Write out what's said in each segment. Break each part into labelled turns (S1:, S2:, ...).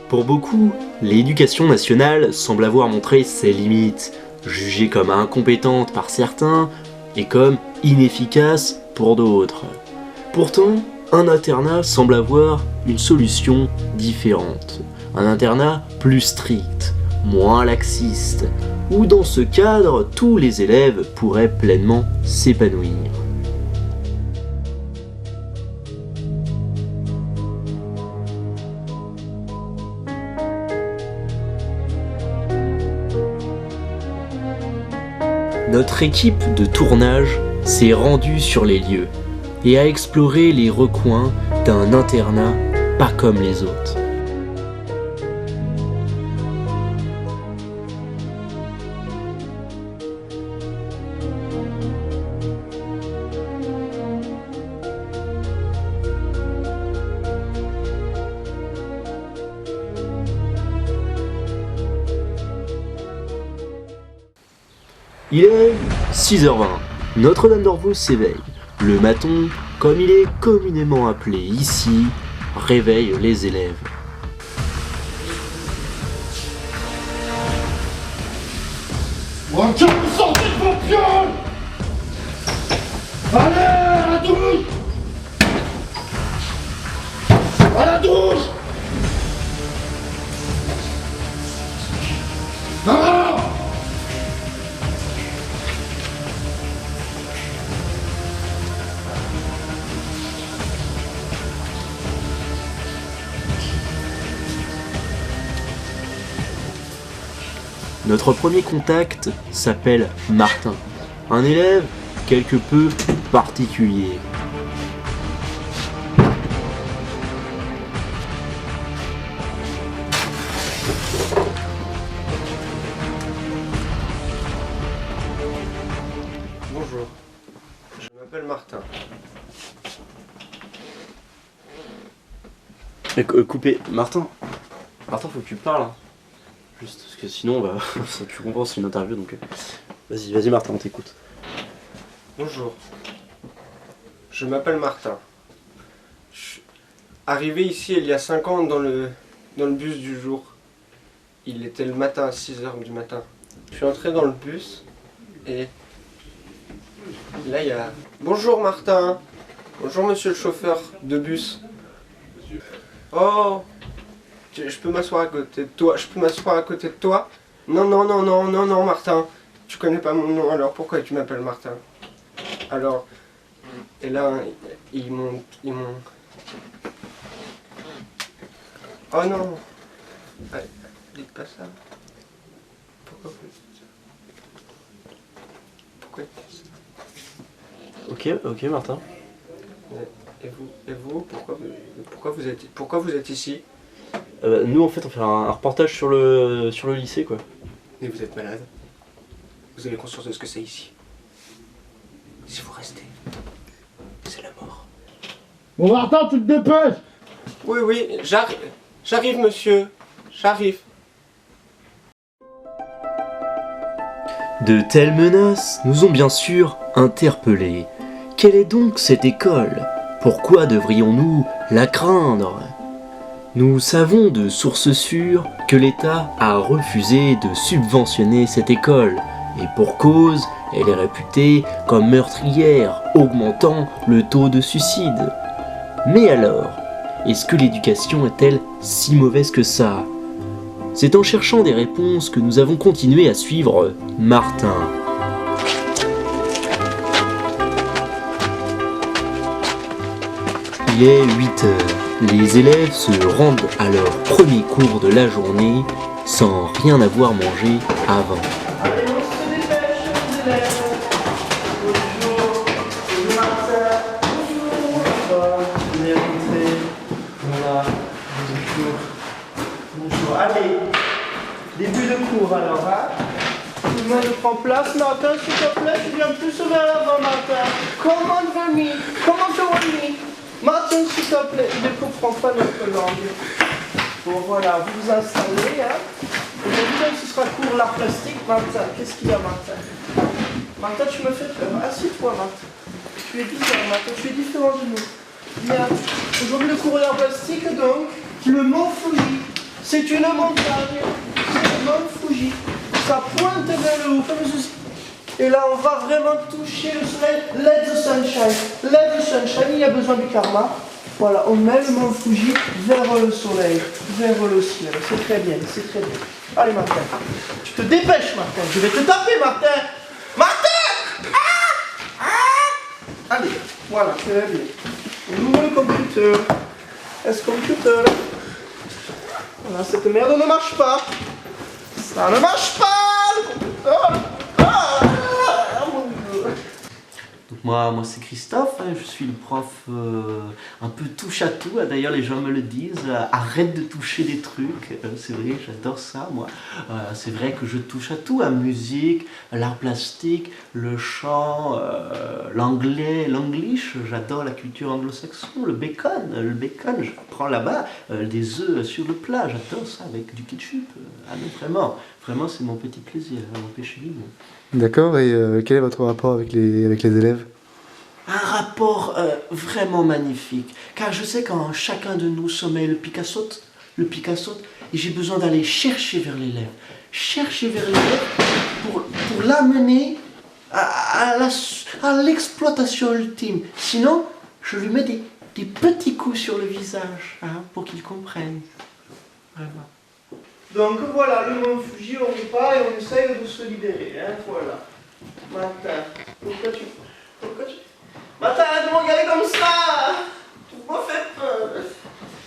S1: Pour beaucoup, l'éducation nationale semble avoir montré ses limites, jugée comme incompétente par certains et comme inefficace pour d'autres. Pourtant, un internat semble avoir une solution différente. Un internat plus strict, moins laxiste, où dans ce cadre, tous les élèves pourraient pleinement s'épanouir. Notre équipe de tournage s'est rendue sur les lieux et a exploré les recoins d'un internat pas comme les autres. Il est 6h20, Notre-Dame d'Orvos s'éveille. Le maton, comme il est communément appelé ici, réveille les élèves.
S2: Bon, que vous sortez de vos pioles! Allez, à la douche! À la douche! Ah!
S1: Notre premier contact s'appelle Martin, un élève quelque peu particulier.
S3: Bonjour, je m'appelle Martin.
S1: Coupé, Martin, faut que tu parles. Juste parce que sinon, tu comprends, c'est une interview donc. Vas-y Martin, on t'écoute.
S3: Bonjour, je m'appelle Martin. Je suis arrivé ici il y a 5 ans dans le bus du jour. Il était le matin, 6h du matin. Je suis entré dans le bus et là il y a... Bonjour Martin. Bonjour monsieur le chauffeur de bus. Oh, je peux m'asseoir à côté de toi. Je peux m'asseoir à côté de toi? Non, Martin. Tu connais pas mon nom, alors pourquoi tu m'appelles Martin? Alors, et là, ils m'ont... Oh non. Allez, dites pas ça. Pourquoi vous dites ça? Pourquoi dites ça?
S1: Ok Martin.
S3: Et vous, pourquoi vous êtes ici?
S1: Nous en fait on fait un reportage sur le lycée quoi.
S3: Mais vous êtes malade. Vous avez conscience de ce que c'est ici. Si vous restez, c'est la mort.
S2: Bon, Martin, tu te dépêches!
S3: Oui, j'arrive monsieur, j'arrive.
S1: De telles menaces nous ont bien sûr interpellés. Quelle est donc cette école? Pourquoi devrions-nous la craindre? Nous savons de sources sûres que l'État a refusé de subventionner cette école, et pour cause, elle est réputée comme meurtrière, augmentant le taux de suicide. Mais alors, est-ce que l'éducation est-elle si mauvaise que ça? C'est en cherchant des réponses que nous avons continué à suivre Martin. Il est 8h. Les élèves se rendent à leur premier cours de la journée sans rien avoir mangé avant.
S4: Allez, on se dépêche, les élèves. Bonjour, bonjour Martin. Bonjour. On est rentré. Voilà. Bonjour. Allez, début de cours alors, hein. Tout le monde prend place. Martin, s'il te plaît, tu viens plus vers l'avant, Martin. Come on, Remy. Come on, Remy. Martin, s'il te plaît, il ne comprend pas notre langue. Bon, voilà, vous vous installez, hein. Aujourd'hui, ce sera cours l'art plastique. Martin, qu'est-ce qu'il y a, Martin? Martin, tu me fais peur. Assieds-toi, Martin. Tu es différent, Martin, tu es différent de nous. Bien. Aujourd'hui, le cours l'art plastique, donc, le mot folie. C'est une montagne, c'est le mont Fuji. Ça pointe vers le haut, comme ceci. Et là, on va vraiment toucher le soleil. Let the sunshine. Let the sunshine, il y a besoin du karma. Voilà, on met le mont Fuji vers le soleil, vers le ciel. C'est très bien, c'est très bien. Allez, Martin. Tu te dépêches, Martin. Je vais te taper, Martin. Martin! Allez, voilà, très bien. On ouvre le computer. Est-ce computer? Voilà, cette merde ne marche pas. Ça ne marche pas, le computer. Mon Dieu.
S1: Donc moi c'est Christophe, hein, je suis le prof un peu touche à tout. D'ailleurs les gens me le disent, arrête de toucher des trucs. C'est vrai, j'adore ça moi. C'est vrai que je touche à tout, à musique, l'art plastique, le chant, l'anglais, l'anglish. J'adore la culture anglo-saxonne, le bacon, je prends là-bas des œufs sur le plat. J'adore ça avec du ketchup. Ah non, vraiment c'est mon petit plaisir, mon péché mignon.
S5: D'accord, et quel est votre rapport avec les élèves?
S1: Un rapport vraiment magnifique, car je sais qu'en chacun de nous sommeille le Picasso, et j'ai besoin d'aller chercher vers l'élève pour l'amener à l'exploitation ultime. Sinon, je lui mets des petits coups sur le visage, hein, pour qu'il comprenne. Vraiment.
S4: Donc voilà, le mont Fuji, on y va et on essaye de se libérer. Hein, voilà. Martin, pourquoi tu... Martin, arrête de me regarder comme ça. Tu me fais peur.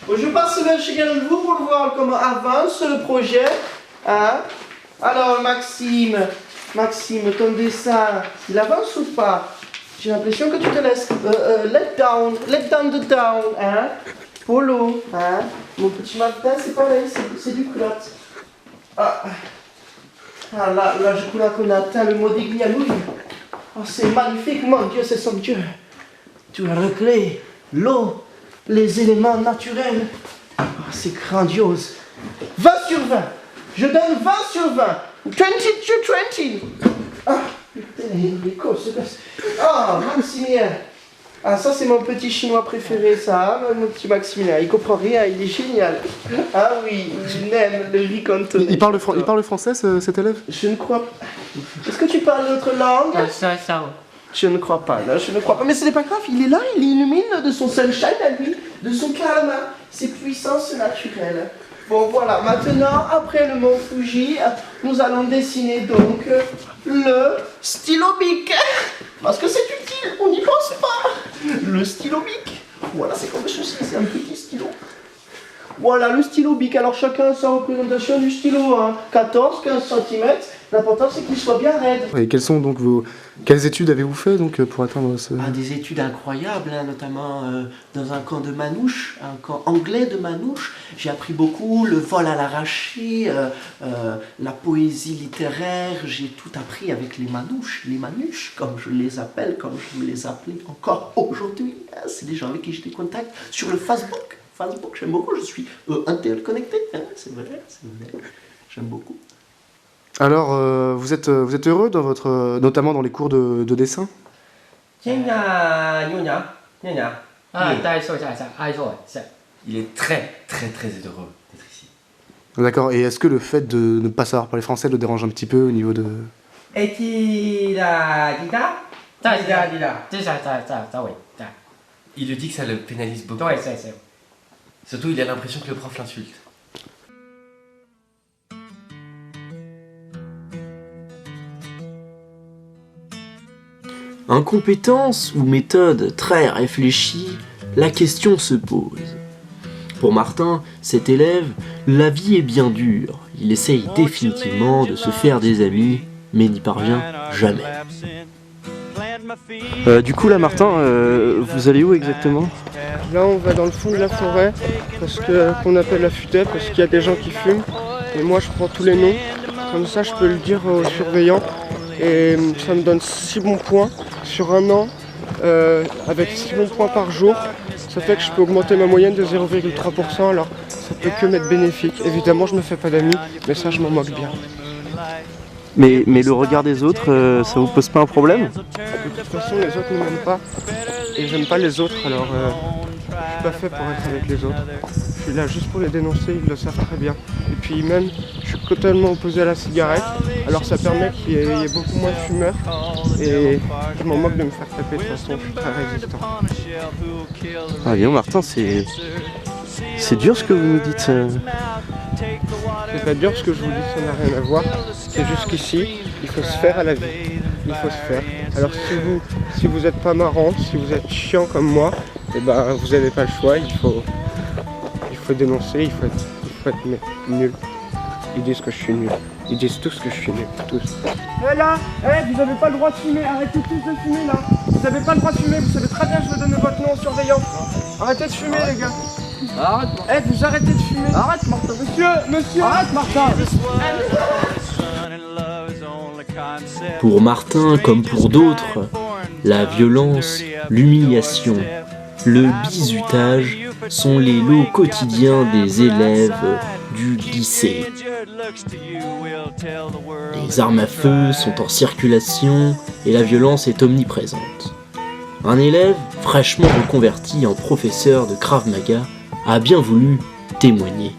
S4: Bon, je passe vers chez vous pour voir comment avance le projet. Hein? Alors, Maxime, ton dessin, il avance ou pas? J'ai l'impression que tu te laisses let down the down. Hein? Polo, hein? Mon petit Martin, c'est pareil, c'est du culotte. Ah là, je crois qu'on a atteint le mot d'Iglianouille. Oh, c'est magnifique, mon Dieu, c'est somptueux. Tu as recréé l'eau, les éléments naturels. Oh, c'est grandiose. 20 sur 20. Je donne 20 sur 20. 20 sur 20. Ah, putain, les cosses. Ah, Maximilien. Ah, ça c'est mon petit chinois préféré, ça, mon petit Maximilien. Il comprend rien, il est génial. Ah oui, il aime le vicomte.
S5: Il parle français, cet élève?
S4: Je ne crois pas. Est-ce que tu parles notre langue? Je ne crois pas, là, je ne crois pas. Mais ce n'est pas grave, il est là, il illumine de son sunshine à lui, de son karma, ses puissances naturelles. Bon, voilà, maintenant, après le mont Fuji, nous allons dessiner donc le stylo bic. Parce que c'est utile, on n'y pense pas. Le stylo bic. Voilà, c'est comme ceci, c'est un petit stylo. Voilà, le stylo bic. Alors, chacun a sa représentation du stylo, hein. 14, 15 cm. L'important, c'est qu'il soit bien raide.
S5: Et quelles études avez-vous fait donc, pour atteindre ce...
S1: Des études incroyables, hein, notamment dans un camp de Manouche, un camp anglais de Manouche. J'ai appris beaucoup, le vol à l'arraché, la poésie littéraire. J'ai tout appris avec les Manouches, comme je les appelle, comme je me les appelais encore aujourd'hui. C'est des gens avec qui j'ai des contacts sur le Facebook. J'aime beaucoup, je suis interconnecté, hein, c'est vrai, j'aime beaucoup.
S5: Alors, vous êtes heureux notamment dans les cours de dessin?
S6: Il est très heureux d'être ici.
S5: D'accord, et est-ce que le fait de ne pas savoir parler français le dérange un petit peu au niveau de...
S6: Il lui dit que ça le pénalise beaucoup. Surtout, il a l'impression que le prof l'insulte.
S1: Incompétence ou méthode très réfléchie, la question se pose. Pour Martin, cet élève, la vie est bien dure. Il essaye définitivement de se faire des amis, mais n'y parvient jamais.
S5: Du coup là Martin, vous allez où exactement?
S4: Là, on va dans le fond de la forêt, qu'on appelle la futaie, parce qu'il y a des gens qui fument. Et moi, je prends tous les noms. Comme ça, je peux le dire aux surveillants. Et ça me donne 6 bons points sur un an, avec 6 bons points par jour. Ça fait que je peux augmenter ma moyenne de 0,3%, alors ça peut que m'être bénéfique. Évidemment, je me fais pas d'amis, mais ça, je m'en moque bien.
S5: Mais le regard des autres, ça vous pose pas un problème?
S4: De toute façon, les autres ne m'aiment pas, et j'aime pas les autres, alors
S3: suis pas fait pour être avec les autres. Je suis là juste pour les dénoncer, ils le savent très bien. Et puis même, je suis totalement opposé à la cigarette. Alors ça permet qu'il y ait beaucoup moins de fumeurs. Et je m'en moque de me faire taper de toute façon, je suis très résistant.
S1: Ah bien Martin, c'est dur ce que vous nous dites.
S3: C'est pas dur ce que je vous dis, ça n'a rien à voir. C'est juste qu'ici, il faut se faire à la vie. Il faut se faire. Alors si vous êtes pas marrant, si vous êtes chiant comme moi, eh ben vous n'avez pas le choix, il faut dénoncer, il faut être nul. Ils disent que je suis nul. Ils disent tous que je suis nul, tous. Hé là, vous avez pas le droit de fumer, arrêtez tous de fumer là. Vous avez pas le droit de fumer, vous savez très bien que je vais donner votre nom au surveillant. Arrêtez de fumer les gars. Arrête, vous arrêtez de fumer. Arrête Martin. Monsieur. Arrête Martin.
S1: Pour Martin, comme pour d'autres, la violence, l'humiliation, le bizutage sont les lots quotidiens des élèves du lycée. Les armes à feu sont en circulation et la violence est omniprésente. Un élève, fraîchement reconverti en professeur de Krav Maga, a bien voulu témoigner.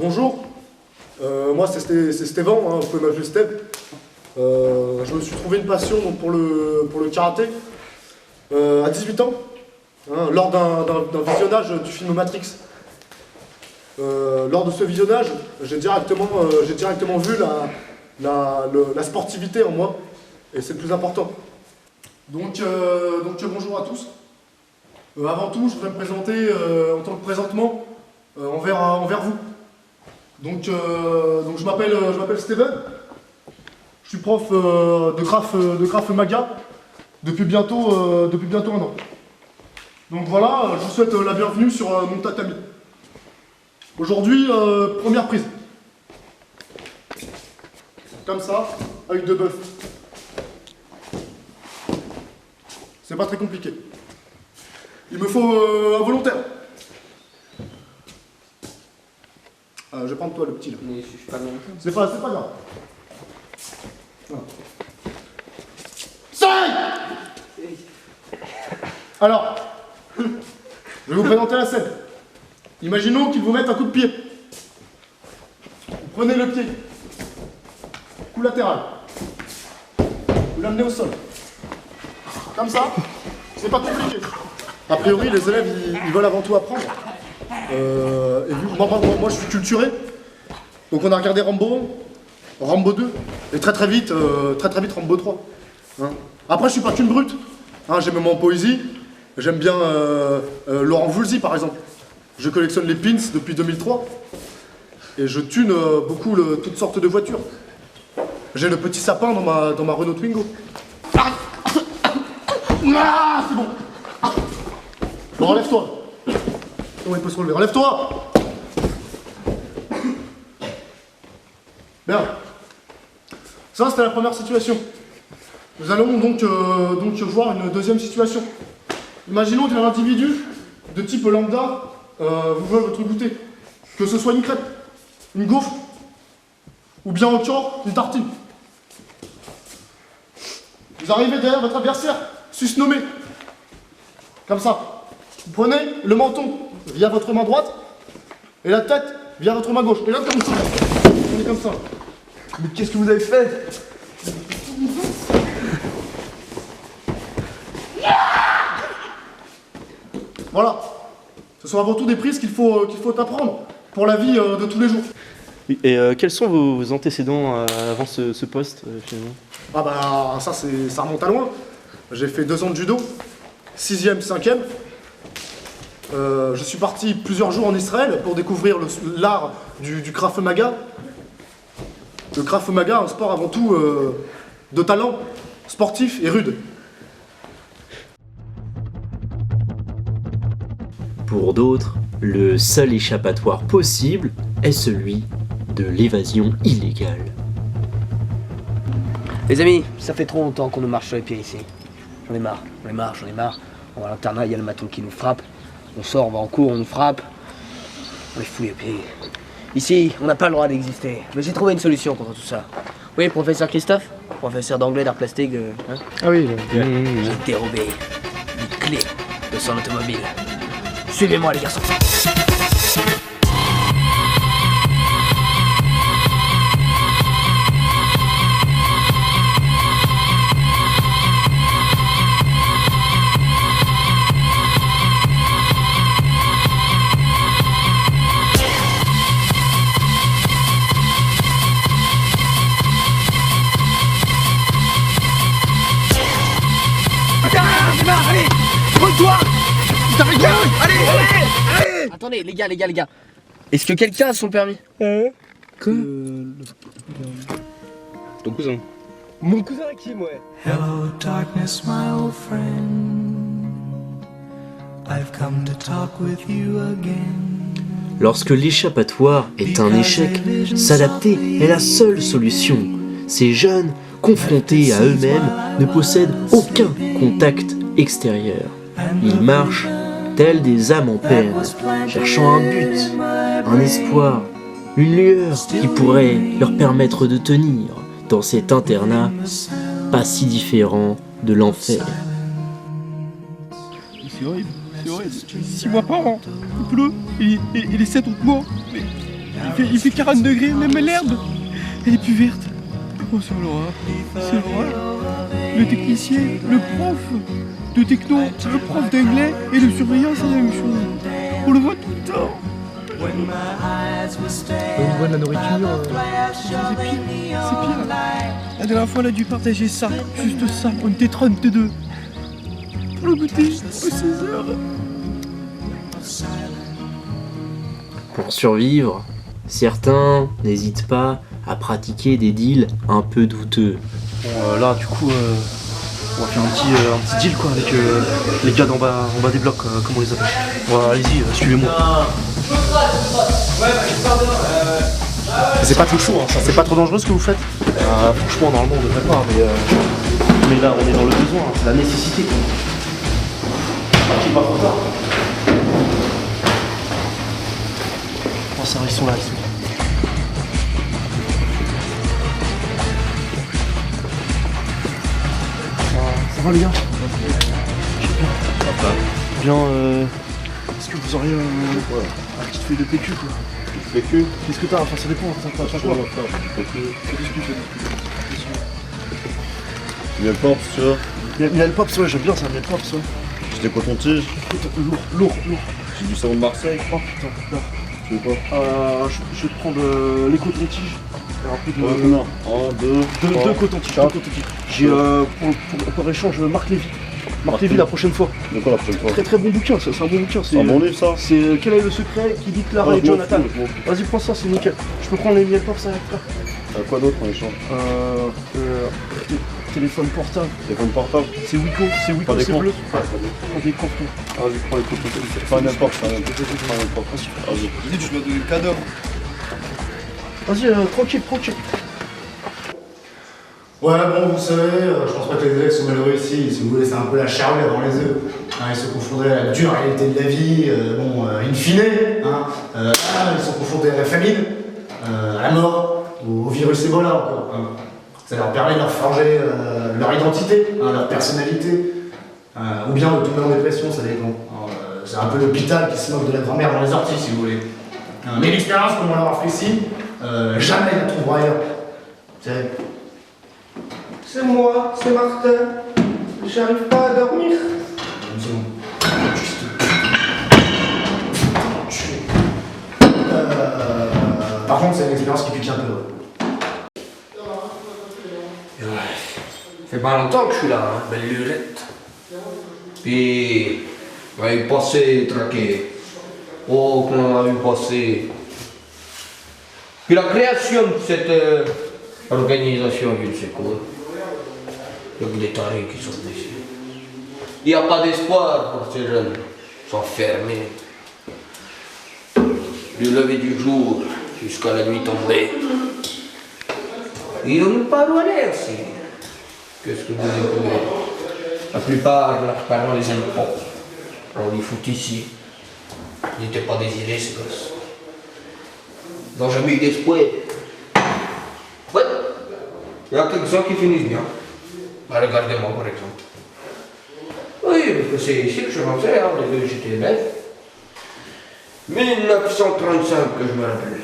S2: Bonjour, moi c'est Stévan, hein, vous pouvez m'appeler Steve. Je me suis trouvé une passion donc, pour le karaté à 18 ans, hein, lors d'un visionnage du film Matrix. Lors de ce visionnage, j'ai directement vu la sportivité en moi, et c'est le plus important. Donc bonjour à tous. Avant tout, je voudrais me présenter en tant que présentement envers vous. Donc je m'appelle Steven. Je suis prof de Krav Maga depuis bientôt 1 an. Donc voilà, je vous souhaite la bienvenue sur mon tatami. Aujourd'hui, première prise. Comme ça, avec de bœuf. C'est pas très compliqué. Il me faut un volontaire. Je vais prendre toi le petit là.
S3: Mais je suis pas longtemps.
S2: C'est pas grave. Voilà. 5 ! Alors, je vais vous présenter la scène. Imaginons qu'ils vous mettent un coup de pied. Vous prenez le pied. Coup latéral. Vous l'amenez au sol. Comme ça, c'est pas compliqué. A priori, les élèves, ils veulent avant tout apprendre. Et vu, moi, je suis culturé. Donc on a regardé Rambo 2, et très vite Rambo 3. Hein. Après, je suis pas qu'une brute. Hein, j'aime même en poésie. J'aime bien Laurent Voulzy, par exemple. Je collectionne les pins depuis 2003. Et je tune beaucoup toutes sortes de voitures. J'ai le petit sapin dans ma Renault Twingo. Ah, c'est bon. Bon, relève-toi. Comment il peut se relever? Relève-toi. Bien. Ça, c'était la première situation. Nous allons donc voir une deuxième situation. Imaginons qu'un individu de type lambda vous vole votre goûter. Que ce soit une crêpe, une gaufre, ou bien encore une tartine. Vous arrivez derrière votre adversaire, susnommé. Comme ça. Vous prenez le menton via votre main droite et la tête via votre main gauche. Et là, comme ça. On est comme ça.
S4: Mais qu'est-ce que vous avez fait?
S2: Voilà. Ce sont avant tout des prises qu'il faut apprendre pour la vie de tous les jours.
S1: Et quels sont vos antécédents avant ce poste finalement?
S2: Ah bah ça remonte à loin. J'ai fait 2 ans de judo, 6e, 5e. Je suis parti plusieurs jours en Israël pour découvrir l'art du Krav Maga. Le Krav Maga, un sport avant tout de talent, sportif et rude.
S1: Pour d'autres, le seul échappatoire possible est celui de l'évasion illégale.
S7: Les amis, ça fait trop longtemps qu'on nous marche sur les pieds ici. J'en ai marre. On va à l'internat, il y a le maton qui nous frappe. On sort, on va en cours, on nous frappe. On les fout les pieds. Ici, on n'a pas le droit d'exister. Mais j'ai trouvé une solution contre tout ça. Oui, professeur Christophe? professeur d'anglais d'art plastique. Hein.
S5: Ah oui.
S7: J'ai dérobé une clé de son automobile. Suivez-moi les garçons. Allez, toi. Allez. Attendez, les gars. Est-ce que quelqu'un a son permis?
S5: Quoi?
S3: Ton cousin.
S7: Mon cousin Kim, ouais.
S8: Hello darkness my old friend, I've come to talk with you again.
S1: Lorsque l'échappatoire est un échec, s'adapter est la seule solution. Ces jeunes, confrontés à eux-mêmes, ne possèdent aucun contact extérieur. Ils marchent tels des âmes en peine, cherchant un but, un espoir, une lueur qui pourrait leur permettre de tenir dans cet internat pas si différent de l'enfer.
S9: C'est horrible. 6 mois par an, il pleut, et les 7 autres mois, il fait 40 degrés, même l'herbe, elle est plus verte. Oh, c'est l'horreur. Le technicien, le prof de techno, le prof d'anglais et le surveillant, c'est la même chose. On le voit tout le temps. Au niveau de la nourriture, c'est pire. La dernière fois, on a dû partager ça, juste ça, on était 32. Pour le goûter, aux 16 heures.
S1: Pour survivre, certains n'hésitent pas à pratiquer des deals un peu douteux.
S5: Bon, là, du coup, on va faire un petit deal quoi, avec les gars en bas des blocs, comment on les appelle. Voilà, allez-y, suivez-moi. C'est pas trop chaud, hein, ça. C'est pas trop dangereux ce que vous faites. Franchement, normalement, on devrait pas, mais là, on est dans le besoin, hein, c'est la nécessité. Pas trop tard. Oh, ça va, ils sont là. Ça va les gars? Bien, est-ce que vous auriez un petit feuille de PQ quoi? PQ? Qu'est-ce que t'as? Enfin ça dépend, t'as quoi?
S2: Miel Pops, tu vois.
S5: Miel Pops, ouais, j'aime bien ça, Miel Pops, ouais.
S2: J'ai des cotons-tiges.
S5: Lourd.
S2: J'ai du savon de Marseille.
S5: Oh putain, là.
S2: Tu veux quoi?
S5: Je vais te prendre les cotons-tiges. Un peu de...
S2: combien? 1, 2,
S5: 2 cotons-tiges. J'ai pour échange Marc Lévy. Marc Lévy la prochaine fois.
S2: De quoi la prochaine fois?
S5: Très bon bouquin, c'est un bon bouquin.
S2: C'est un bon livre ça?
S5: C'est Quel est le secret qui dit Clara et Jonathan. Vas-y, prends ça, c'est nickel. Je peux prendre les miel pops avec toi.
S2: Quoi d'autre en échange?
S5: Téléphone portable.
S2: Téléphone portable?
S5: C'est Wiko, c'est
S2: des
S5: bleu.
S2: comptes.
S5: Des comptes.
S2: Vas-y, prends les cotons-tiges. Pas n'importe quoi. Vas-y.
S9: Je dois donner le cadeau.
S5: Vas-y, tranquille.
S2: Ouais, bon, vous savez, je pense pas que les élèves sont malheureux ici. Si vous voulez, c'est un peu la charrue avant les œufs. Ils se confondaient à la dure réalité de la vie, in fine, ils sont confrontés à la famine, à la mort, au virus Ebola encore. Ça leur permet de leur forger leur identité, leur personnalité, ou bien de tomber en dépression, ça dépend. C'est un peu l'hôpital qui se moque de la grand-mère dans les orties, si vous voulez. Mais l'expérience qu'on va leur offrir ici, jamais ils la trouveront ailleurs.
S4: C'est moi, c'est Martin. J'arrive pas à dormir.
S2: Par contre, c'est une expérience qui pique un peu.
S10: Ça fait pas longtemps que je suis là, hein, belle lurette. Puis, on a eu passé traqué. Oh, qu'on a eu passé. Puis la création de cette organisation, je ne sais quoi. Il y a des tarés qui sont ici. Il n'y a pas d'espoir pour ces jeunes. Ils sont fermés. Du lever du jour jusqu'à la nuit tombée. Ils n'ont pas où aller aussi. Qu'est-ce que vous découvrez? La plupart de leurs parents les aiment pas. On les fout ici. Ils n'étaient pas désirés ces gosses. Ils n'ont jamais eu d'espoir. Ouais. Il y a quelques-uns qui finissent bien. Bah, regardez-moi par exemple. Oui, parce que c'est ici que je rentrais, hein, les deux j'étais élève. 1935 que je me rappelle.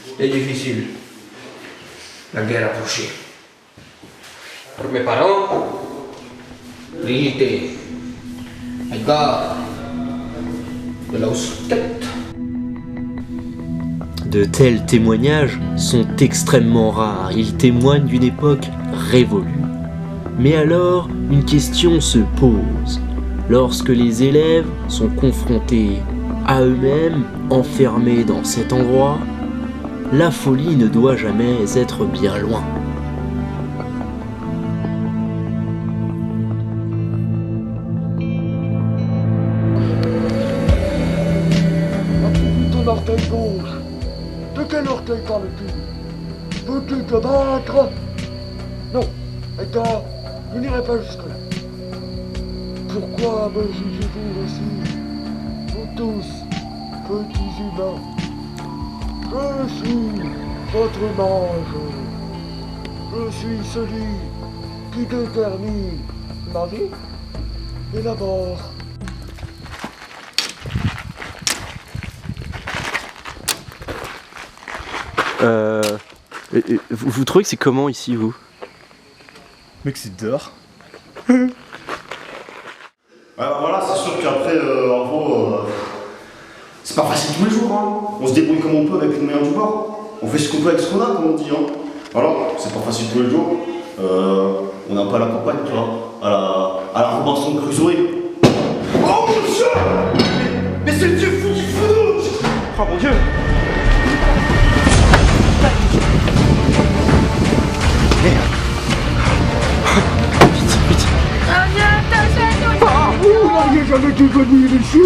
S10: C'était difficile. La guerre approchait. Pour mes parents, j'étais un gars de la hausse-tête.
S1: De tels témoignages sont extrêmement rares, ils témoignent d'une époque révolue. Mais alors, une question se pose. Lorsque les élèves sont confrontés à eux-mêmes, enfermés dans cet endroit, la folie ne doit jamais être bien loin.
S11: Appuie ton orteil gauche. De quel orteil parles-tu? Veux-tu te battre? Non, Edgar, je n'irai pas jusque-là. Pourquoi me jugez-vous aussi? Vous tous, petits humains. Je suis votre mange. Je suis celui qui détermine la vie et la mort.
S5: Vous trouvez que c'est comment ici, vous?
S9: Mec, c'est dehors.
S2: Alors voilà, c'est sûr qu'après, en gros, c'est pas facile tous les jours, hein. On se débrouille comme on peut avec les moyens du bord. On fait ce qu'on peut avec ce qu'on a, comme on dit, hein. Voilà, c'est pas facile tous les jours. On n'a pas la campagne, tu vois, à la Robinson Crusoe. Oh mon Dieu! Mais c'est le dieu fou du fou!
S9: Oh mon Dieu!
S11: Vous n'auriez jamais dû venir ici.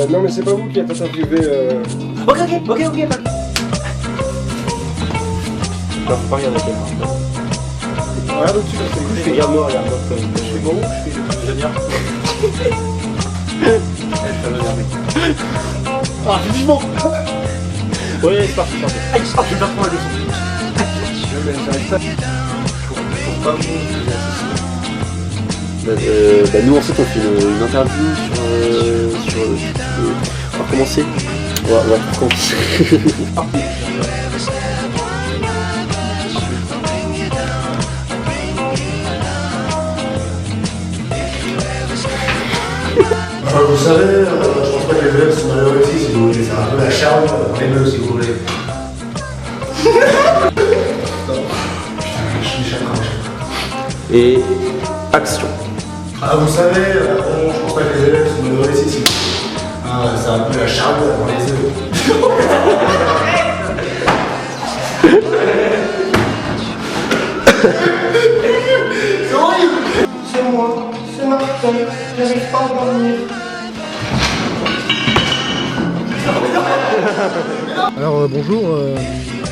S3: Non mais c'est pas vous qui êtes interviewé.
S7: Ok, pas.
S3: Non, faut pas regarder la regarde au-dessus, là, c'est regarde-moi, regarde-moi. Je fais bon, je fais Jania.
S2: Ah, vivement!
S3: Ouais, c'est parti, parti.
S2: Ah, je vais faire trop la leçon.
S3: Pas vous,
S5: Nous en fait on fait une interview sur on va commencer. On va commencer.
S2: Vous savez, je pense pas que les élèves sont malheureux ici, si vous voulez. C'est un peu la charme, même eux si vous voulez.
S5: Et action.
S2: Ah, vous savez, bon, je pense pas que les élèves sont malheureux ici, si c'est un peu la charme dans les œufs. C'est horrible!
S4: C'est moi, c'est Martin, j'arrive pas à dormir.
S2: Alors bonjour,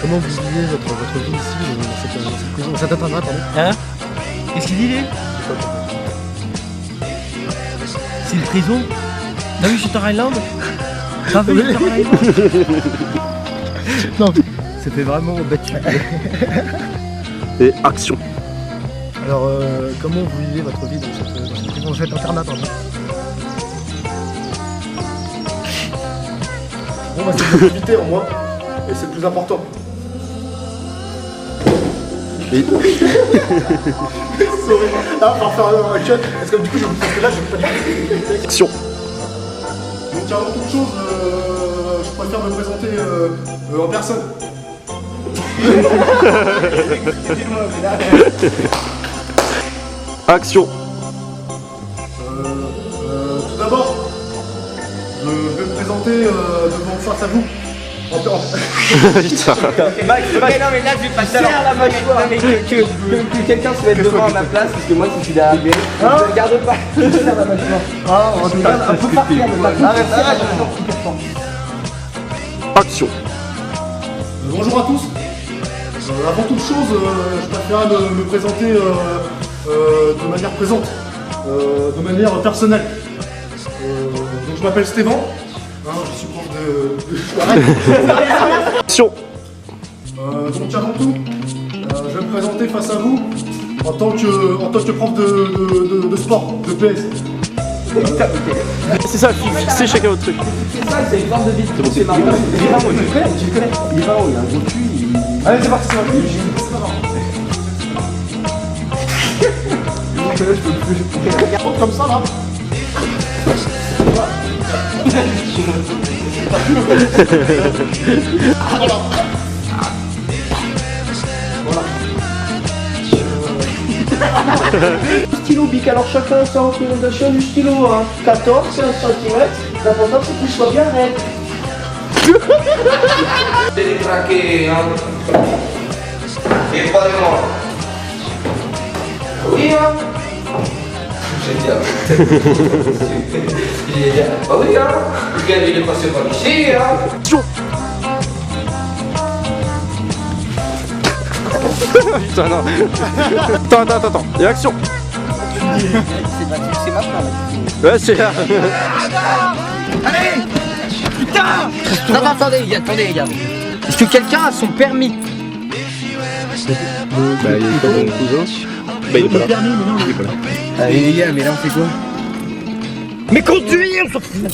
S2: comment vous vivez votre vie ici, dans cette prison, dans cet internat, pardon?
S6: Hein? Qu'est-ce qu'il dit, lui? C'est une prison? T'as vu Shutter Island? T'as vu Shutter Island?
S2: Non, c'était vraiment battu.
S5: Et action.
S2: Alors, comment vous vivez votre vie dans cette prison, dans cet internat, pardon? Bon, bah, c'est une activité en moi, et c'est le plus important. Sorry. Ah, on va faire un cut, parce que du coup, parce que là, je vais pas du tout.
S5: Action.
S2: Donc, avant toute chose, je préfère me présenter en personne.
S5: Action.
S2: Tout d'abord, je vais me présenter devant face à vous.
S7: Max, non mais là je vais pas serre la mâchoire. Non mais que quelqu'un se mette devant à ma place parce que moi si je suis derrière lui, je ne regarde pas. Je serre la mâchoire. Ah, on peut partir de là. Arrête.
S5: Action.
S2: Bonjour à tous. Avant toute chose, je préfère me présenter de manière présente, de manière personnelle. Donc je m'appelle Stéphane, je suis prof de...
S5: Action.
S2: Donc avant tout, je vais me présenter face à vous en tant que prof de sport, de PS.
S5: C'est ça, fixez chacun votre truc.
S7: C'est ça, c'est une forme de vie. C'est marrant. L'Iran, tu le connais. L'Iran, il a un gros cul. Allez, c'est parti, c'est parti.
S2: Comme ça là. Voilà.
S4: Stylo bic, alors chacun sa représentation du stylo, hein. 14, 15 cm, l'important c'est qu'il soit bien raide.
S10: Détraqué, hein. Et pas de moi. Oui, hein. Génial. Génial. Ah oui, hein. Le gars, il est passé par ici, hein.
S5: Putain, non. Attends. Et action.
S7: C'est maintenant.
S5: Ouais, c'est là.
S7: Allez. Putain. Non, attendez les gars. Est-ce que quelqu'un a son permis?
S5: Bah, il est pas mon cousin. Bah, il est pas là. Il est pas là.
S7: Allez les gars, mais là on fait quoi? Mais conduire, on s'en fout.